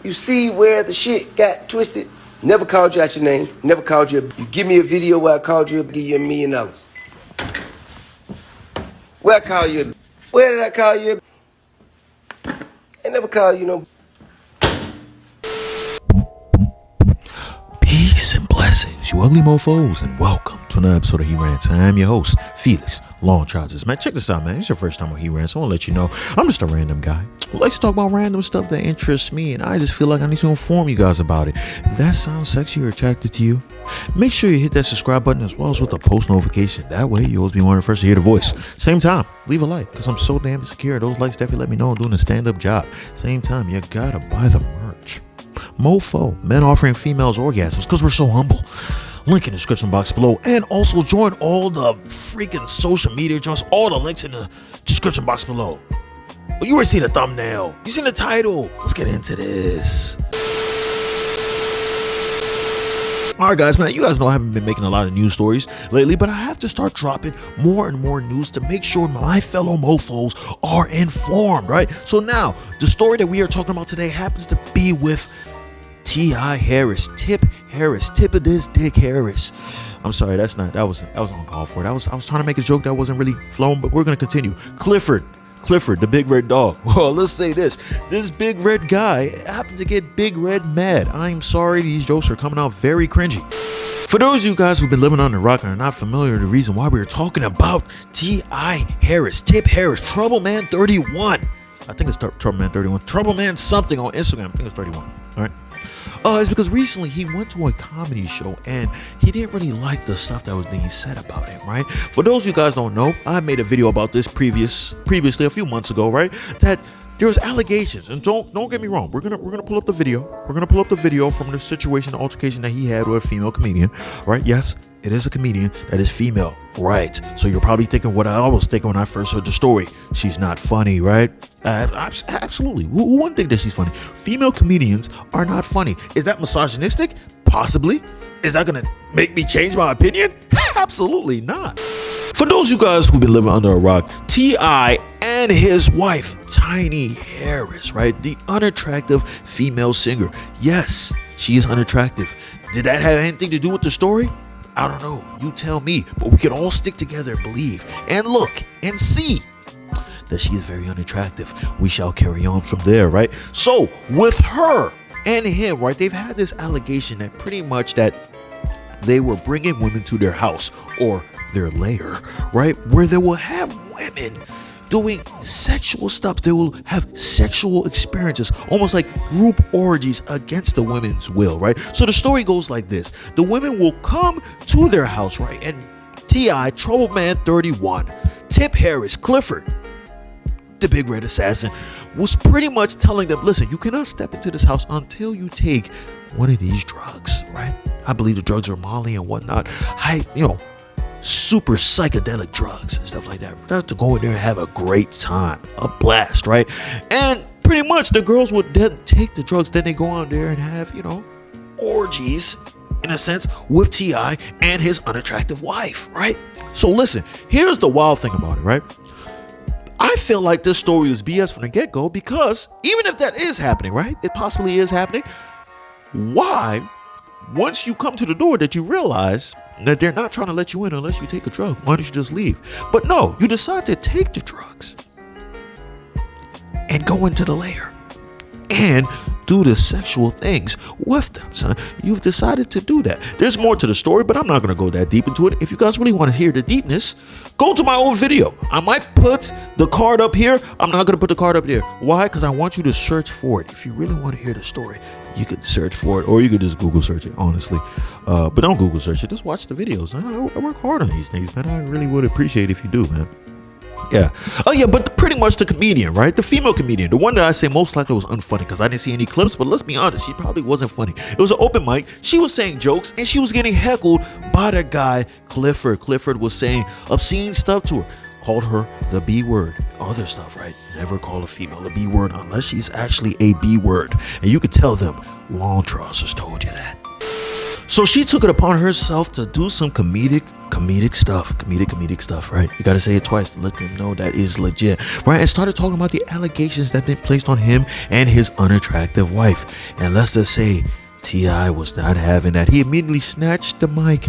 You see where the shit got twisted? Never called you out your name. Never called you. You give me a video where I called you, I'll give you $1 million. Where I call you? Where did I call you? I never called you no. Peace and blessings, you ugly mofos, and welcome to another episode of He Rants. I'm your host, Felix Long Trousers. Man, check this out, man. It's your first time on He Rants. I want to let you know I'm just a random guy who likes to talk about random stuff that interests me, and I just feel like I need to inform you guys about it. If that sounds sexy or attractive to you, make sure you hit that subscribe button as well as with the post notification. That way, you'll always be one of the first to hear the voice. Same time, leave a like, because I'm so damn insecure. Those likes definitely let me know I'm doing a stand-up job. Same time, you gotta buy the merch. Mofo, men offering females orgasms, because we're so humble. Link in the description box below, and also join all the freaking social media joints. All the links in the description box below. But you already seen the thumbnail, you seen the title. Let's get into this. Alright guys, man, you guys know I haven't been making a lot of news stories lately, but I have to start dropping more and more news to make sure my fellow mofos are informed, right? So now, the story that we are talking about today happens to be with T.I. Harris, Tip Harris, Tip of this Dick Harris. I'm sorry, that was uncalled for. I was trying to make a joke that wasn't really flowing, but we're gonna continue. Clifford, the big red dog. Well, let's say this big red guy happened to get big red mad. I'm sorry, these jokes are coming out very cringy. For those of you guys who've been living on the rock and are not familiar with the reason why we are talking about T.I. Harris, Tip Harris, Trouble Man 31. I think it's Trouble Man 31. Trouble Man something on Instagram. I think it's 31. All right. It's because recently he went to a comedy show and he didn't really like the stuff that was being said about him, right? For those of you guys don't know, I made a video about this previously a few months ago, right? That there was allegations, and don't get me wrong, we're gonna pull up the video. We're gonna pull up the video from the situation, the altercation that he had with a female comedian, right? Yes, it is a comedian that is female, right? So you're probably thinking what I was thinking when I first heard the story. She's not funny, right? Absolutely. Who wouldn't think that she's funny? Female comedians are not funny. Is that misogynistic? Possibly. Is that gonna make me change my opinion? Absolutely not. For those of you guys who've been living under a rock, T.I. and his wife, Tiny Harris, right? The unattractive female singer. Yes, she is unattractive. Did that have anything to do with the story? I don't know, you tell me, but we can all stick together and believe and look and see that she is very unattractive. We shall carry on from there, right? So with her and him, right, they've had this allegation that pretty much that they were bringing women to their house or their lair, right, where they will have women doing sexual stuff. They will have sexual experiences, almost like group orgies against the women's will, right? So the story goes like this. The women will come to their house, right? And T.I., Trouble Man 31, Tip Harris, Clifford, the big red assassin, was pretty much telling them, listen, you cannot step into this house until you take one of these drugs, right? I believe the drugs are Molly and whatnot. Super psychedelic drugs and stuff like that. We have to go in there and have a great time, a blast, right? And pretty much the girls would then take the drugs, then they go out there and have, orgies, in a sense, with T.I. and his unattractive wife, right? So listen, here's the wild thing about it, right? I feel like this story was BS from the get-go, because even if that is happening, right? It possibly is happening. Why, once you come to the door, that you realize that they're not trying to let you in unless you take a drug? Why don't you just leave? But no, you decide to take the drugs and go into the lair and do the sexual things with them, son. You've decided to do that. There's more to the story, but I'm not going to go that deep into it. If you guys really want to hear the deepness, go to my old video. I might put the card up here. I'm not going to put the card up there. Why? Because I want you to search for it. If you really want to hear the story, you could search for it, or you could just Google search it, honestly. But don't Google search it. Just watch the videos. I work hard on these things, man. I really would appreciate it if you do, man. Yeah. Oh, yeah, but pretty much the comedian, right? The female comedian. The one that I say most likely was unfunny, because I didn't see any clips, but let's be honest, she probably wasn't funny. It was an open mic. She was saying jokes, and she was getting heckled by the guy, Clifford. Clifford was saying obscene stuff to her. Called her the B word, other stuff, right? Never call a female a B word unless she's actually a B word. And you could tell them, Long Trousers told you that. So she took it upon herself to do some comedic stuff, right? You gotta say it twice to let them know that is legit, right? And started talking about the allegations that been placed on him and his unattractive wife. And let's just say T.I. was not having that. He immediately snatched the mic.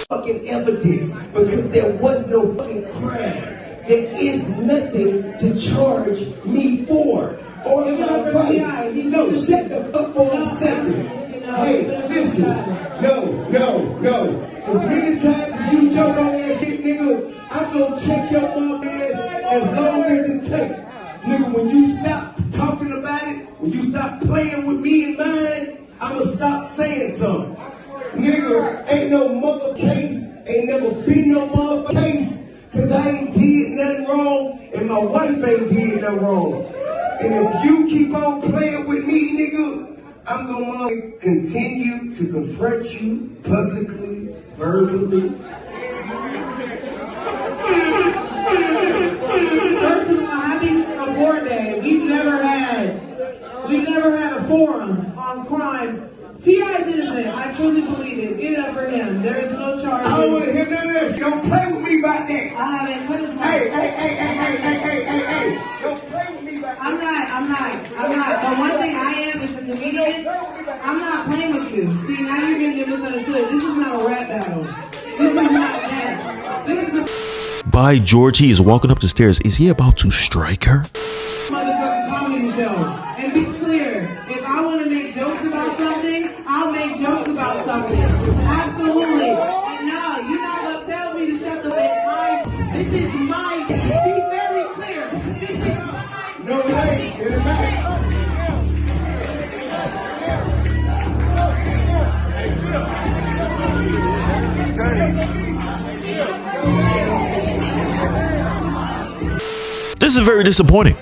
Fucking evidence, because there was no fucking crime. There is nothing to charge me for. Or no, shut the fuck for a second. Hey, listen. No. As many times as you joke on that shit, nigga, I'm gonna check your mom ass as long as it takes. Nigga, when you stop talking about it, when you stop playing with me and mine, I'ma stop saying something. Nigga, ain't no mother case, ain't never been no mother case, cause I ain't did nothing wrong, and my wife ain't did nothing wrong. And if you keep on playing with me, nigga, I'm gonna continue to confront you publicly, verbally. First of all, happy Award Day. We've never had a forum on crime. T.I.'s innocent. I truly believe it. Get it up for him. There is no charge. I don't want to hear none of that shit. Don't play with me about that. I haven't put his Hey. Don't play with me about that. I'm not. The one thing I am is a comedian. I'm not playing with you. See, now you're getting misunderstood. This is not a rap battle. This is not that. This is a By George, he is walking up the stairs. Is he about to strike her? motherfucking comedy show. And be clear, if I want to make jokes about something, I'll make jokes about something. Absolutely. And no, you're not going to tell me to shut the fuck. This is my shit. Be very clear. This is my No way. In the back. This is very disappointing.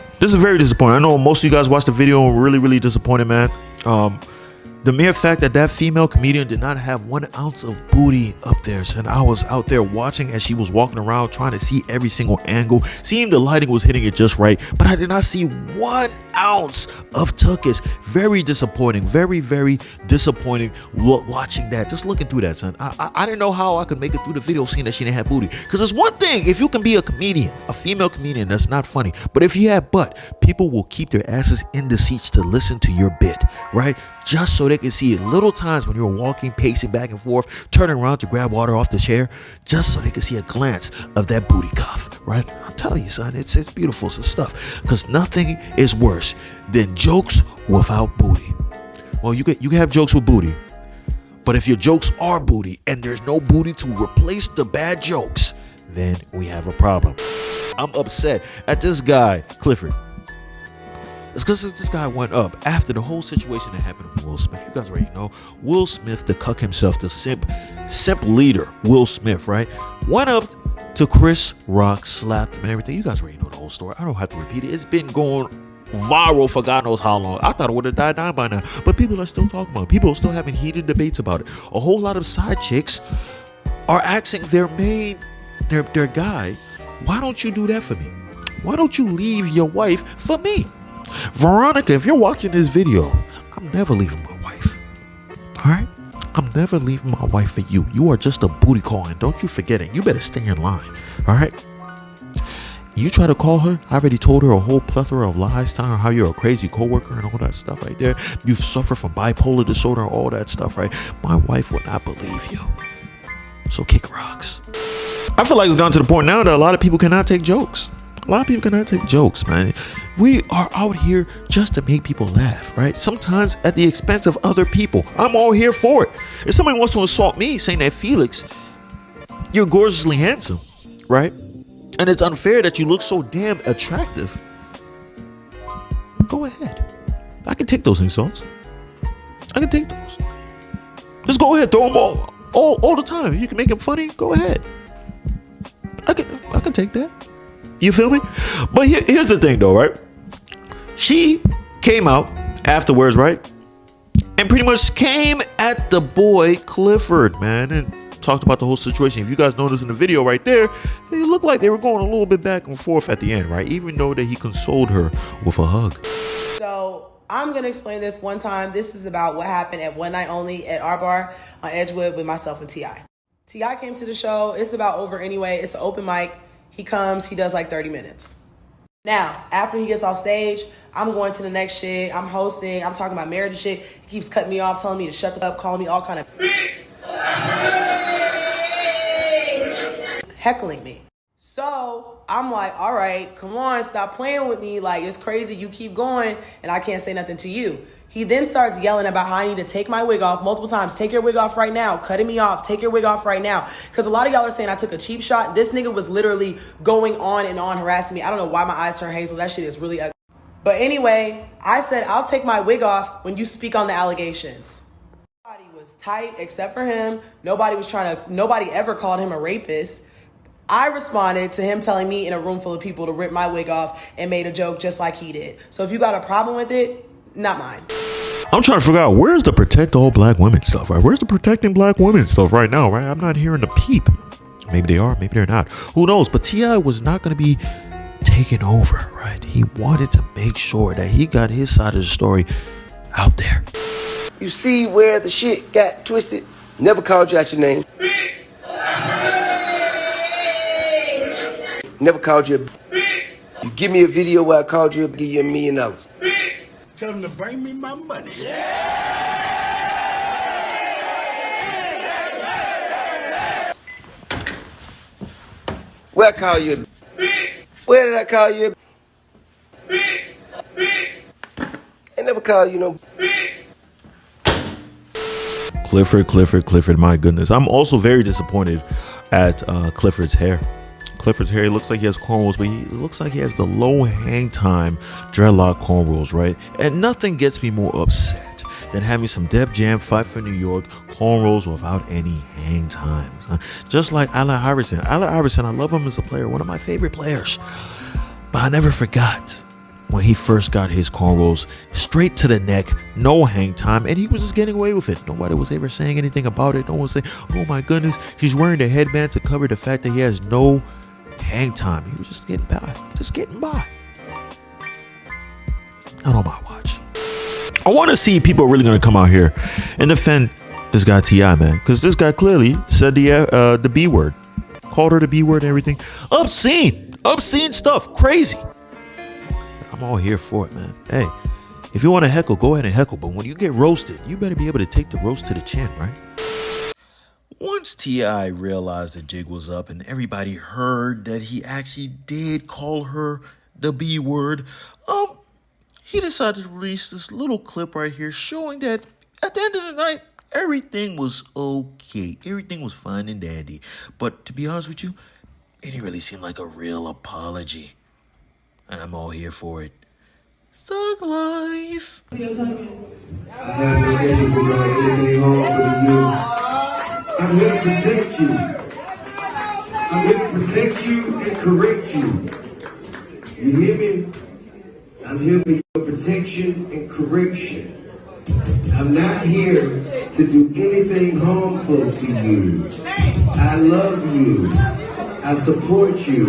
I know most of you guys watched the video and were really disappointed, man. The mere fact that female comedian did not have 1 ounce of booty up there, and I was out there watching as she was walking around trying to see every single angle, seeing the lighting was hitting it just right, but I did not see 1 ounce of tuchus. Very disappointing, very disappointing watching that, just looking through that, son. I didn't know how I could make it through the video seeing that she didn't have booty, because it's one thing if you can be a comedian, a female comedian, that's not funny, but if you have butt, people will keep their asses in the seats to listen to your bit, right? Just so they can see it. Little times when you're walking, pacing back and forth, turning around to grab water off the chair, just so they can see a glance of that booty cuff, right? I'm telling you, son, it's beautiful stuff, because nothing is worse than jokes without booty. Well, you can have jokes with booty, but if your jokes are booty and there's no booty to replace the bad jokes, then we have a problem. I'm upset at this guy, Clifford. It's because this guy went up after the whole situation that happened with Will Smith. You guys already know Will Smith, the cuck himself, the simp leader, Will Smith, right? Went up to Chris Rock, slapped him and everything. You guys already know the whole story. I don't have to repeat it. It's been going viral for God knows how long. I thought it would have died down by now, but people are still talking about it. People are still having heated debates about it. A whole lot of side chicks are asking their guy, why don't you do that for me? Why don't you leave your wife for me? Veronica, if you're watching this video, I'm never leaving my wife. All right? I'm never leaving my wife for you. You are just a booty call, and don't you forget it. You better stay in line. All right? You try to call her. I already told her a whole plethora of lies, telling her how you're a crazy coworker and all that stuff right there. You suffer from bipolar disorder, all that stuff, right? My wife would not believe you. So kick rocks. I feel like it's gone to the point now that a lot of people cannot take jokes. A lot of people cannot take jokes, man. We are out here just to make people laugh, right? Sometimes at the expense of other people. I'm all here for it. If somebody wants to assault me saying that, Felix, you're gorgeously handsome, right? And it's unfair that you look so damn attractive. Go ahead. I can take those insults. I can take those. Just go ahead, throw them all the time. If you can make them funny, go ahead. I can take that. You feel me? But here's the thing though, right? She came out afterwards, right? And pretty much came at the boy Clifford, man, and talked about the whole situation. If you guys noticed in the video right there, they looked like they were going a little bit back and forth at the end, right? Even though that he consoled her with a hug. So I'm going to explain this one time. This is about what happened at One Night Only at our bar on Edgewood with myself and T.I. T.I. came to the show. It's about over anyway. It's an open mic. He comes. He does like 30 minutes. Now, after he gets off stage, I'm going to the next shit. I'm hosting. I'm talking about marriage and shit. He keeps cutting me off, telling me to shut the fuck up, calling me all kind of heckling me. So I'm like, all right, come on, stop playing with me. Like, it's crazy. You keep going and I can't say nothing to you. He then starts yelling about how I need to take my wig off multiple times. Take your wig off right now. Cutting me off. Take your wig off right now. Because a lot of y'all are saying I took a cheap shot. This nigga was literally going on and on harassing me. I don't know why my eyes turn hazel. That shit is really ugly. But anyway, I said, I'll take my wig off when you speak on the allegations. Nobody was tight except for him. Nobody ever called him a rapist. I responded to him telling me in a room full of people to rip my wig off and made a joke just like he did. So if you got a problem with it, not mine. I'm trying to figure out where's the protect all black women stuff, right? Where's the protecting black women stuff right now, right? I'm not hearing the peep. Maybe they are, maybe they're not. Who knows? But T.I. was not going to be taken over, right? He wanted to make sure that he got his side of the story out there. You see where the shit got twisted? Never called you out your name. Never called you a You give me a video where I called you, I'll give you $1 million. Tell them to bring me my money. Where I call you? Where did I call you? I never called you no. Clifford, my goodness. I'm also very disappointed at Clifford's hair. Clifford's hair, it looks like he has cornrows, but it looks like he has the low hang time dreadlock cornrows, right? And nothing gets me more upset than having some Def Jam Fight for New York cornrows without any hang times. Just like Allen Iverson. Allen Iverson, I love him as a player, one of my favorite players. But I never forgot when he first got his cornrows straight to the neck, no hang time, and he was just getting away with it. Nobody was ever saying anything about it. No one was saying, oh my goodness, he's wearing the headband to cover the fact that he has no hang time. He was just getting by. Not on my watch. I want to see people really going to come out here and defend this guy T.I., man, because this guy clearly said the B word, called her the B word and everything. Obscene stuff, crazy. I'm all here for it, man. Hey, if you want to heckle, go ahead and heckle, but when you get roasted, you better be able to take the roast to the chin, right? Once T.I. realized the jig was up and everybody heard that he actually did call her the B word, he decided to release this little clip right here showing that at the end of the night, everything was okay. Everything was fine and dandy. But to be honest with you, it didn't really seem like a real apology. And I'm all here for it. Thug life. I'm here to protect you. I'm here to protect you and correct you. You hear me? I'm here for your protection and correction. I'm not here to do anything harmful to you. I love you. I support you.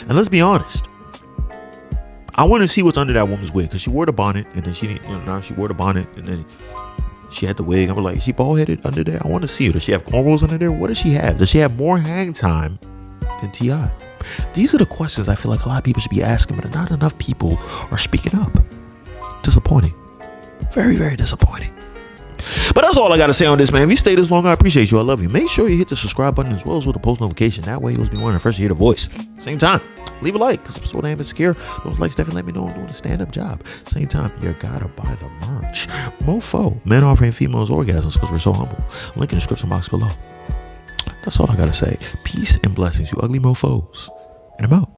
And let's be honest. I want to see what's under that woman's wig, because she wore the bonnet, and then she wore the bonnet, and then she had the wig. I'm like, is she bald headed under there? I want to see her. Does she have cornrows under there? What does she have? Does she have more hang time than T.I.? These are the questions I feel like a lot of people should be asking, but not enough people are speaking up. Disappointing. Very, very disappointing. But that's all I got to say on this, man. If you stay this long, I appreciate you. I love you. Make sure you hit the subscribe button as well as with the post notification. That way you'll be one of the first to hear the voice. Same time, leave a like, because I'm so damn insecure. Those likes definitely let me know I'm doing a stand-up job. Same time, you gotta buy the merch. Mofo, men offering females orgasms because we're so humble. Link in the description box below. That's all I got to say. Peace and blessings, you ugly mofos. And I'm out.